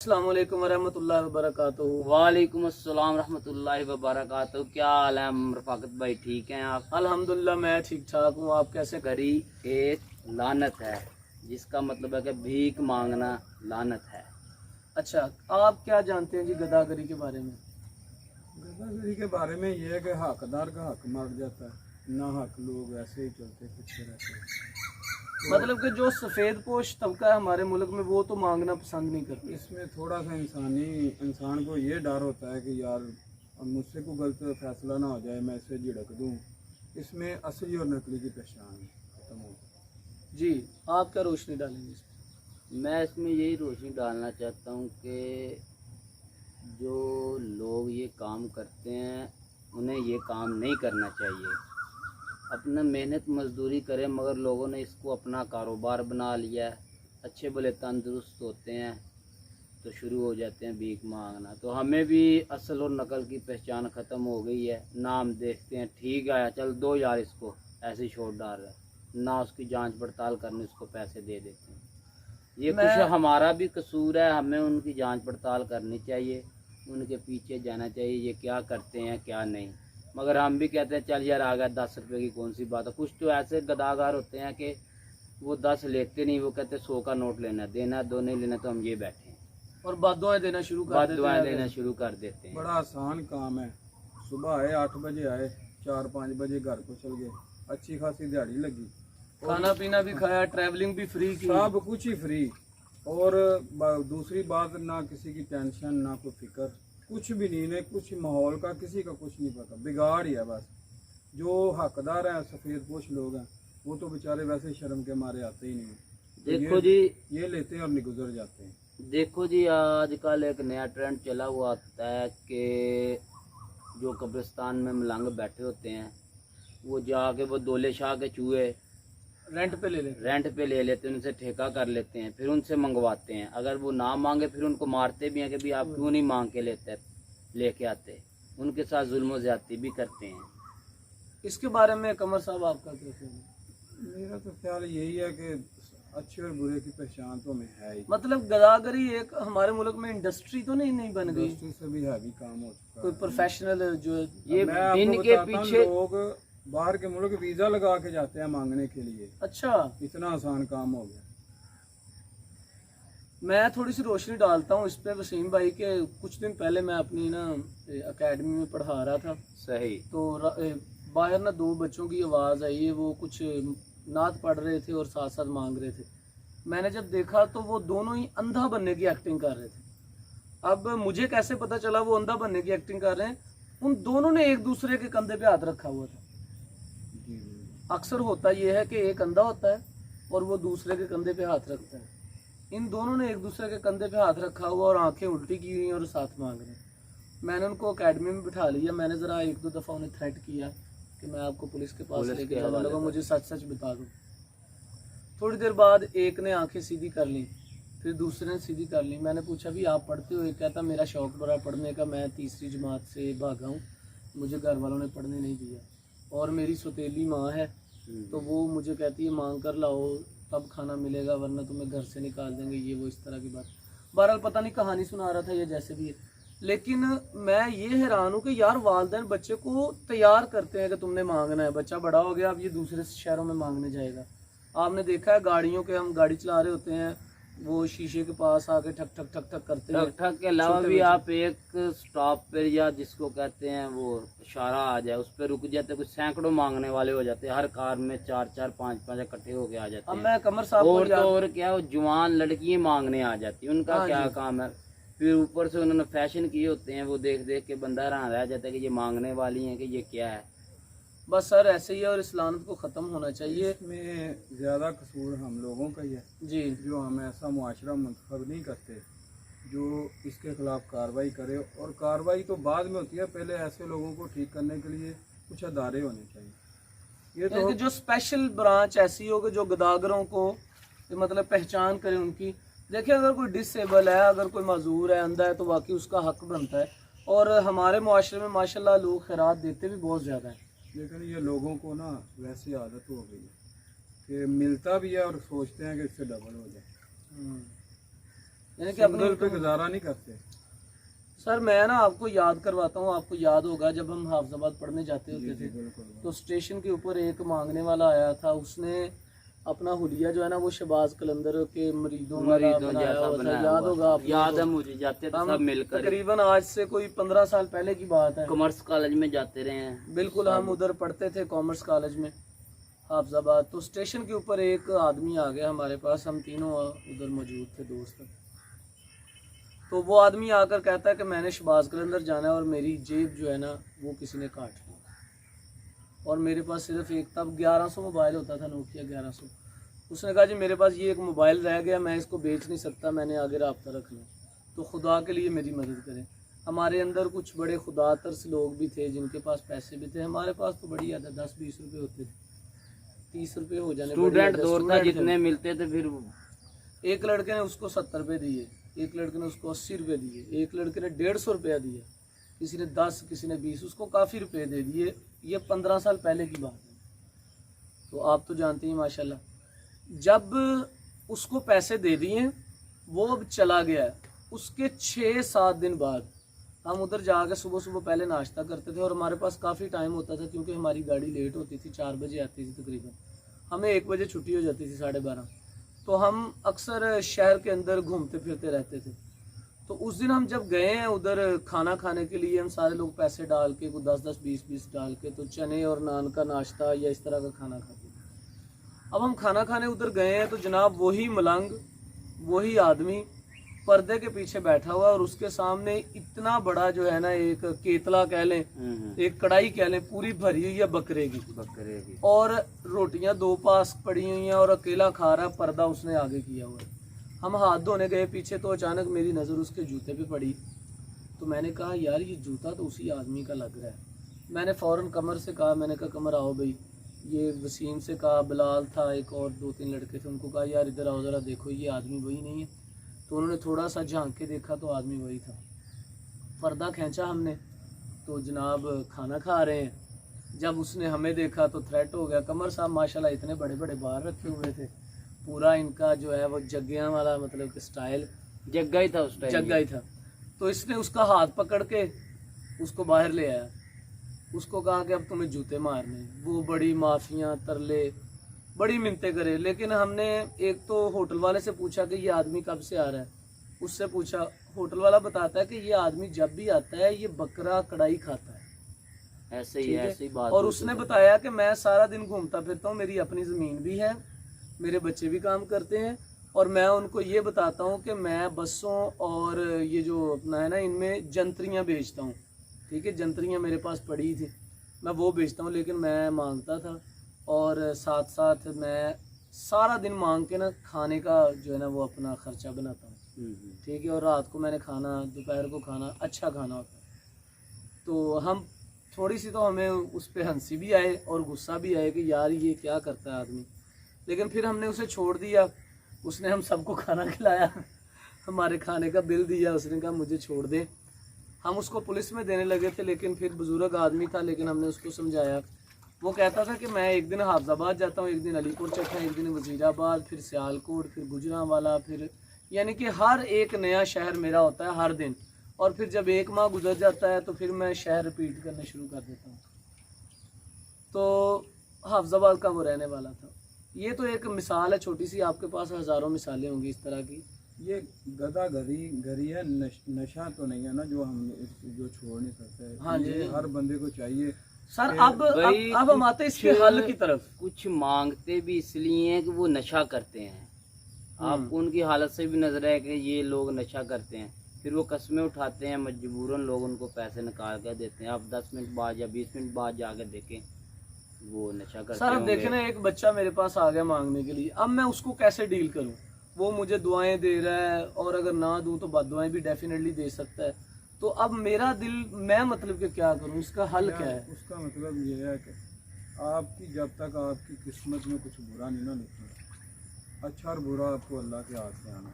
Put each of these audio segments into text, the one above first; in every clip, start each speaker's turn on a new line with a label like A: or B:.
A: अस्सलाम वालेकुम वरहमतुल्लाहि वबरकातुहू।
B: वालेकुम अस्सलाम रहमतुल्लाहि वबरकातुहू। क्या हाल है रफाकत भाई, ठीक हैं आप?
A: अल्हम्दुलिल्लाह मैं ठीक ठाक हूँ, आप कैसे?
B: गरी एक लानत है, जिसका मतलब है कि भीख मांगना लानत है।
A: अच्छा, आप क्या जानते हैं जी गदागरी के बारे में?
C: गदागरी के बारे में ये है कि हकदार का हक मर जाता है, ना हक लोग ऐसे ही चलते पीछे रहते हैं।
A: मतलब कि जो सफ़ेद पोश तबका है हमारे मुल्क में वो तो मांगना पसंद नहीं करते।
C: इसमें थोड़ा सा इंसान को ये डर होता है कि यार अब मुझसे कोई गलत फैसला ना हो जाए, मैं इसे झिड़क दूँ। इसमें असली और नकली की पहचान खत्म हो जाए।
A: जी, आप क्या रोशनी डालेंगे इस पर?
B: मैं इसमें यही रोशनी डालना चाहता हूँ कि जो लोग ये काम करते हैं उन्हें ये काम नहीं करना चाहिए। अपना मेहनत मजदूरी करें, मगर लोगों ने इसको अपना कारोबार बना लिया है। अच्छे भले तंदुरुस्त होते हैं तो शुरू हो जाते हैं भीख मांगना। तो हमें भी असल और नकल की पहचान ख़त्म हो गई है। ना हम देखते हैं ठीक आया चल दो यार, इसको ऐसे ही छोड़ डाल रहे हैं, ना उसकी जांच पड़ताल करने उसको पैसे दे देते हैं। ये कुछ हमारा भी कसूर है, हमें उनकी जांच पड़ताल करनी चाहिए, उनके पीछे जाना चाहिए ये क्या करते हैं क्या नहीं। मगर हम भी कहते हैं चल यार आ गया 10 रुपये की कौन सी बात है। कुछ तो ऐसे गदागार होते हैं कि वो 10 लेते नहीं, वो कहते 100 का नोट लेना, देना दो, नहीं लेना तो हम ये बैठे हैं
A: और बददुआएं देना शुरू कर देते हैं।
B: देना शुरू कर देते हैं।
C: बड़ा आसान काम है। सुबह आए 8 बजे आए, 4-5 बजे घर को चल गए, अच्छी खासी दिहाड़ी लगी,
A: खाना पीना भी खाया, ट्रैवलिंग भी फ्री की,
C: सब कुछ ही फ्री। और दूसरी बात, ना किसी की टेंशन, ना कोई फिक्र, कुछ भी नहीं, नहीं कुछ माहौल का किसी का कुछ नहीं पता, बिगाड़ ही है बस। जो हकदार हैं सफ़ेद पोश लोग हैं वो तो बेचारे वैसे शर्म के मारे आते ही नहीं हैं। तो
B: देखो जी,
C: ये लेते हैं और निगुजर जाते हैं।
B: देखो जी, आजकल एक नया ट्रेंड चला हुआ आता है कि जो कब्रिस्तान में मलंग बैठे होते हैं वो जाके वो दौले शाह के चूहे
A: रेंट पे ले
B: लेते हैं, उनसे ठेका कर लेते हैं, फिर उनसे मंगवाते हैं। अगर वो ना मांगे फिर उनको मारते भी हैं कि भाई आप क्यों नहीं मांग के लेके आते। उनके साथ जुल्म ज्यादती भी करते हैं।
A: इसके बारे में कमर साहब आपका क्या कहना है?
C: मेरा तो ख्याल यही है कि अच्छे और बुरे की पहचान तो हमें है ही।
A: मतलब गदागरी एक हमारे मुल्क में इंडस्ट्री तो नहीं बन गई,
C: इंडस्ट्री से भी हैवी काम हो चुका
A: कोई
C: है।
A: प्रोफेशनल जो
B: ये
C: मैं आपको
B: इनके
C: बताता हूं,
B: पीछे
C: लोग बाहर के मुल्क वीजा लगा के जाते हैं मांगने के लिए।
A: अच्छा,
C: इतना आसान काम हो गया।
A: मैं थोड़ी सी रोशनी डालता हूँ इस पे वसीम भाई के। कुछ दिन पहले मैं अपनी ना एकेडमी में पढ़ा रहा था,
B: सही
A: तो बाहर ना 2 बच्चों की आवाज़ आई है, वो कुछ नात पढ़ रहे थे और साथ साथ मांग रहे थे। मैंने जब देखा तो वो दोनों ही अंधा बनने की एक्टिंग कर रहे थे। अब मुझे कैसे पता चला वो अंधा बनने की एक्टिंग कर रहे हैं? उन दोनों ने एक दूसरे के कंधे पे हाथ रखा हुआ था। अक्सर होता यह है कि एक अंधा होता है और वो दूसरे के कंधे पे हाथ रखता है। इन दोनों ने एक दूसरे के कंधे पे हाथ रखा हुआ और आंखें उल्टी की हुई और साथ मांग रहे हैं। मैंने उनको एकेडमी में बिठा लिया। मैंने ज़रा 1-2 दफ़ा उन्हें थ्रेट किया कि मैं आपको पुलिस के पास लेके जाने लगा, मुझे सच सच बता दो। थोड़ी देर बाद एक ने आंखें सीधी कर ली, फिर दूसरे ने सीधी कर ली। मैंने पूछा भी आप पढ़ते हो? एक कहता मेरा शौक़ बड़ा पढ़ने का, मैं 3री जमात से भागा हूँ, मुझे घर वालों ने पढ़ने नहीं दिया, और मेरी सौतेली माँ है तो वो मुझे कहती है मांग कर लाओ तब खाना मिलेगा वरना तुम्हें घर से निकाल देंगे, ये वो इस तरह की बात। बहरहाल पता नहीं कहानी सुना रहा था ये जैसे भी है। लेकिन मैं ये हैरान हूँ कि यार वालिदैन बच्चे को तैयार करते हैं कि तुमने मांगना है, बच्चा बड़ा हो गया अब ये दूसरे शहरों में मांगने जाएगा। आपने देखा है गाड़ियों के, हम गाड़ी चला रहे होते हैं, वो शीशे के पास आके ठक ठक ठक ठक करते हैं।
B: ठक के अलावा भी आप एक स्टॉप पे या जिसको कहते हैं वो इशारा आ जाए उस पर रुक जाते, कुछ सैकड़ों मांगने वाले हो जाते हैं। हर कार में 4-4 5-5 इकट्ठे होके आ जाते
A: अब
B: हैं।
A: मैं कमर साहब
B: और क्या, वो जवान लड़कियां मांगने आ जाती है, उनका क्या काम है। फिर ऊपर से उन्होंने फैशन किए होते हैं, वो देख देख के बंदा हैरान रह जाता है कि ये मांगने वाली हैं कि ये क्या है।
A: बस सर ऐसे ही है और इस लानत को ख़त्म होना चाहिए।
C: इसमें ज़्यादा कसूर हम लोगों का ही है
A: जी,
C: जो हम ऐसा मुआशरा मुंतखब नहीं करते जो इसके खिलाफ कार्रवाई करे। और कार्रवाई तो बाद में होती है, पहले ऐसे लोगों को ठीक करने के लिए कुछ अदारे होने चाहिए। ये तो
A: जो स्पेशल ब्रांच ऐसी हो कि जो गदागरों को मतलब पहचान करे उनकी। देखिए अगर कोई डिसेबल है, अगर कोई माजूर है, अंधा है, तो वाकई उसका हक बनता है। और हमारे मुआशरे में माशाल्लाह लोग खैरात देते भी बहुत ज़्यादा हैं।
C: लेकिन ये लोगों को ना वैसी आदत हो गई है कि मिलता भी है और सोचते हैं कि इससे डबल हो जाए।
A: यानी कि
C: सिंगल
A: अपने
C: पे गुजारा नहीं करते।
A: सर मैं ना आपको याद करवाता हूँ, आपको याद होगा जब हम हाफजाबाद पढ़ने जाते
C: जी
A: होते
C: जी
A: थे
C: बिल्कुल।
A: तो स्टेशन के ऊपर एक मांगने वाला आया था, उसने अपना हुलिया जो है ना वो शहबाज कलंदर के मरीदों वाला
B: मरीजों
A: बनाया
B: जैसा
A: हुआ था,
B: बनाया
A: याद
B: हुआ
A: होगा
B: था।
A: आपको?
B: याद है मुझे, जाते थे
A: हम
B: सब मिलकर
A: तकरीबन आज से कोई 15 साल पहले की बात है,
B: कॉमर्स कॉलेज में जाते रहे हैं।
A: बिल्कुल हम उधर पढ़ते थे कॉमर्स कॉलेज में हाफजाबाद। तो स्टेशन के ऊपर एक आदमी आ गया हमारे पास, हम तीनों उधर मौजूद थे दोस्त। तो वो आदमी आकर कहता है कि मैंने शहबाज कलंदर जाना है और मेरी जेब जो है ना वो किसी ने काट ली, और मेरे पास सिर्फ एक, तब 1100 मोबाइल होता था, नोकिया 1100। उसने कहा जी मेरे पास ये एक मोबाइल रह गया, मैं इसको बेच नहीं सकता, मैंने आगे रब्ता रखना, तो खुदा के लिए मेरी मदद करें। हमारे अंदर कुछ बड़े खुदा तरस लोग भी थे जिनके पास पैसे भी थे, हमारे पास तो बड़ी याद है 10-20 रुपये होते थे, 30 रुपये हो जाने,
B: स्टूडेंट दौर था,
A: स्टूडेंट थे।
B: जितने मिलते थे फिर
A: एक लड़के ने उसको 70 रुपये दिए, एक लड़के ने उसको 80 रुपये दिए, एक लड़के ने 150 रुपया दिया, किसी ने 10, किसी ने 20, उसको काफ़ी रुपए दे दिए। ये 15 साल पहले की बात है। तो आप तो जानते हैं माशाल्लाह, जब उसको पैसे दे दिए वो अब चला गया, उसके 6-7 दिन बाद हम उधर जाके सुबह सुबह पहले नाश्ता करते थे, और हमारे पास काफ़ी टाइम होता था क्योंकि हमारी गाड़ी लेट होती थी, 4 बजे आती थी तकरीबन, हमें 1 बजे छुट्टी हो जाती थी 12:30। तो हम अक्सर शहर के अंदर घूमते फिरते रहते थे। तो उस दिन हम जब गए हैं उधर खाना खाने के लिए, हम सारे लोग पैसे डाल के, कुछ 10-10, 20-20 डाल के, तो चने और नान का नाश्ता या इस तरह का खाना खाते थे। अब हम खाना खाने उधर गए हैं तो जनाब वही मलंग, वही आदमी पर्दे के पीछे बैठा हुआ, और उसके सामने इतना बड़ा जो है ना एक केतला कह लें, एक कढ़ाई कह लें, पूरी भरी हुई है बकरे की, और रोटियां 2 पास पड़ी हुई हैं, और अकेला खा रहा है, पर्दा उसने आगे किया हुआ है। हम हाथ धोने गए पीछे तो अचानक मेरी नज़र उसके जूते पे पड़ी, तो मैंने कहा यार ये जूता तो उसी आदमी का लग रहा है। मैंने फ़ौरन कमर से कहा, मैंने कहा कमर आओ भाई, ये वसीम से कहा, बिलाल था, एक और 2-3 लड़के थे, उनको कहा यार इधर आओ ज़रा देखो ये आदमी वही नहीं है। तो उन्होंने थोड़ा सा झांक के देखा तो आदमी वही था। पर्दा खींचा हमने तो जनाब खाना खा रहे हैं। जब उसने हमें देखा तो थ्रेट हो गया। कमर साहब माशाल्लाह इतने बड़े बड़े बाल रखे हुए थे, पूरा इनका जो है वो जग्गियाँ वाला मतलब कि स्टाइल
B: जग्गा ही था उस टाइम,
A: जग्गा ही था। तो इसने उसका हाथ पकड़ के उसको बाहर ले आया, उसको कहा कि अब तुम्हें जूते मारने। वो बड़ी माफियाँ तरले, बड़ी मिन्नतें करे, लेकिन हमने एक तो होटल वाले से पूछा कि ये आदमी कब से आ रहा है, उससे पूछा, होटल वाला बताता है कि ये आदमी जब भी आता है ये बकरा कढ़ाई खाता है,
B: ऐसे ही बात।
A: और उसने बताया कि मैं सारा दिन घूमता फिरता हूँ, मेरी अपनी ज़मीन भी है, मेरे बच्चे भी काम करते हैं, और मैं उनको ये बताता हूँ कि मैं बसों और ये जो अपना है ना इनमें जंतरियाँ बेचता हूँ, ठीक है, जंतरियाँ मेरे पास पड़ी थी, मैं वो बेचता हूँ, लेकिन मैं मांगता था, और साथ साथ मैं सारा दिन मांग के ना खाने का जो है ना वो अपना ख़र्चा बनाता हूँ, ठीक है, और रात को मैंने खाना, दोपहर को खाना, अच्छा खाना होता है। तो हम थोड़ी सी तो हमें उस पर हंसी भी आए और गुस्सा भी आए कि यार ये क्या करता है आदमी, लेकिन फिर हमने उसे छोड़ दिया। उसने हम सबको खाना खिलाया, हमारे खाने का बिल दिया, उसने कहा मुझे छोड़ दे। हम उसको पुलिस में देने लगे थे, लेकिन फिर बुजुर्ग आदमी था, लेकिन हमने उसको समझाया। वो कहता था कि मैं एक दिन हाफजाबाद जाता हूँ, एक दिन अलीपुर चट्टा, एक दिन वजीराबाद, फिर सियालकोट, फिर गुजरांवाला, फिर यानी कि हर एक नया शहर मेरा होता है हर दिन, और फिर जब 1 माह गुजर जाता है तो फिर मैं शहर रिपीट करने शुरू कर देता हूँ। तो हाफजाबाद का वो रहने वाला था। ये तो एक मिसाल है छोटी सी, आपके पास हज़ारों मिसालें होंगी इस तरह की।
C: ये गदा घरी है, नशा तो नहीं है ना जो हम जो छोड़ नहीं सकते।
A: हाँ जी,
C: ये हर बंदे को चाहिए।
A: सर अब हम आते हैं इसके हल की तरफ।
B: कुछ मांगते भी इसलिए हैं कि वो नशा करते हैं, आपको उनकी हालत से भी नजर है कि ये लोग नशा करते हैं, फिर वो कस्में उठाते हैं, मजबूरन लोग उनको पैसे निकाल कर देते हैं। आप 10 मिनट बाद या 20 मिनट बाद जाकर देखें वो नशा करते हैं।
A: सर अब देखें ना, एक बच्चा मेरे पास आ गया मांगने के लिए, अब मैं उसको कैसे डील करूं? वो मुझे दुआएं दे रहा है, और अगर ना दूं तो बददुआएं भी डेफिनेटली दे सकता है। तो अब मेरा दिल, मैं मतलब कि क्या करूं, इसका हल क्या है?
C: उसका मतलब ये है कि आपकी जब तक आपकी किस्मत में कुछ बुरा नहीं ना लिखा, अच्छा और बुरा आपको अल्लाह के हाथ से आना।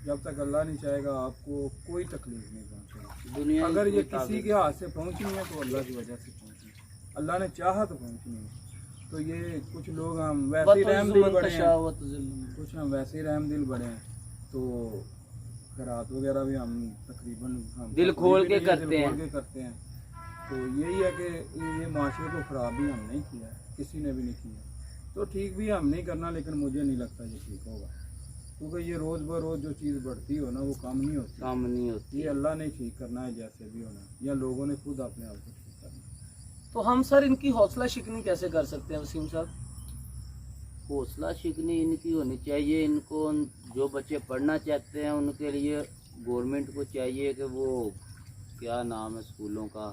C: जब तक अल्लाह नहीं चाहेगा आपको कोई तकलीफ नहीं पहुँचेगी दुनिया। अगर ये किसी के हाथ से पहुँचनी है तो अल्लाह की वजह से पहुँचनी, अल्लाह ने चाहा तो पहुँचनी है। तो ये कुछ लोग हम वैसे ही रहमदिल बड़े हैं, कुछ हम वैसे ही रहमदिल बड़े हैं, तो खैरात वगैरह भी हम तकरीबन हम
B: दिल खोल के
C: दिल
B: करते
C: खोल
B: हैं।
C: के करते हैं। तो यही है कि ये माशरे को ख़राब भी हम नहीं किया है, किसी ने भी नहीं किया। तो ठीक भी हम नहीं करना, लेकिन मुझे नहीं लगता ये ठीक होगा, क्योंकि ये रोज़ ब रोज़ जो चीज़ बढ़ती हो ना वो कम नहीं होती।
B: काम नहीं होती।
C: ये अल्लाह ने ठीक करना है जैसे भी होना, या लोगों ने खुद अपने आप को ठीक करना है।
A: तो हम सर इनकी हौसला शिकनी कैसे कर सकते हैं वसीम साहब?
B: हौसला शिकनी इनकी होनी चाहिए। इनको जो बच्चे पढ़ना चाहते हैं उनके लिए गवर्नमेंट को चाहिए कि वो क्या नाम है स्कूलों का,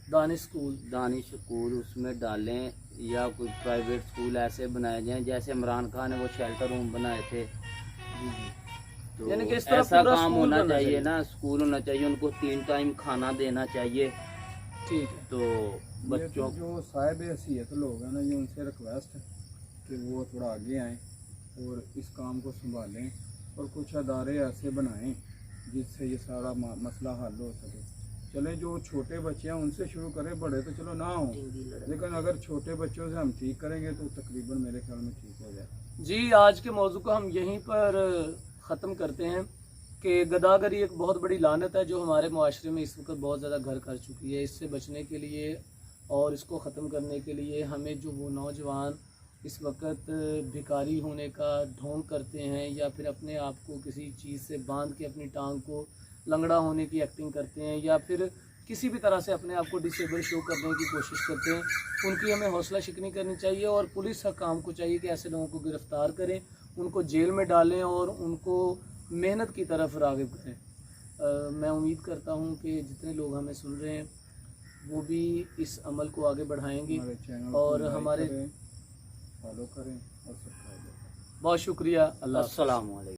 A: दानिश स्कूल,
B: दानिश स्कूल, उसमें डालें, या कोई प्राइवेट स्कूल ऐसे बनाए जाएं जैसे इमरान खान ने वो शेल्टर रूम बनाए थे। तो
A: यानी कि इस तरह
B: ऐसा
A: पूरा
B: काम
A: स्कूल
B: होना
A: बनना
B: चाहिए
A: चाहिए।
B: ना, स्कूल होना चाहिए, उनको 3 टाइम खाना देना चाहिए।
A: ठीक है।
B: तो
C: ये
B: बच्चों
C: तो जो साहिब हैसियत लोग हैं ना, ये उनसे रिक्वेस्ट है कि वो थोड़ा आगे आएँ और इस काम को संभालें, और कुछ अदारे ऐसे बनाएं जिससे ये सारा मसला हल हो सके। चले जो छोटे बच्चे हैं उनसे शुरू करें, बड़े तो चलो ना हो, लेकिन अगर छोटे बच्चों से हम ठीक करेंगे तो तकरीबन मेरे ख्याल में ठीक हो जाए।
A: जी, आज के मौजू को हम यहीं पर ख़त्म करते हैं कि गदागरी एक बहुत बड़ी लानत है जो हमारे मुआशरे में इस वक्त बहुत ज़्यादा घर कर चुकी है। इससे बचने के लिए और इसको ख़त्म करने के लिए हमें जो वो नौजवान इस वक्त भिखारी होने का ढोंग करते हैं या फिर अपने आप को किसी चीज़ से बांध के अपनी टांग को लंगड़ा होने की एक्टिंग करते हैं या फिर किसी भी तरह से अपने आप को डिसेबल शो करने की कोशिश करते हैं, उनकी हमें हौसला शिकनी करनी चाहिए और पुलिस हकाम को चाहिए कि ऐसे लोगों को गिरफ़्तार करें, उनको जेल में डालें और उनको मेहनत की तरफ राग़िब करें। मैं उम्मीद करता हूं कि जितने लोग हमें सुन रहे हैं वो भी इस अमल को आगे बढ़ाएंगे
C: हमारे चैनल
A: और
C: को लाइक
A: हमारे
C: करें, फॉलो करें और सब्सक्राइब करें।
A: बहुत शुक्रिया। अल्लाह हाफ़िज़।
B: अस्सलाम वालेकुम।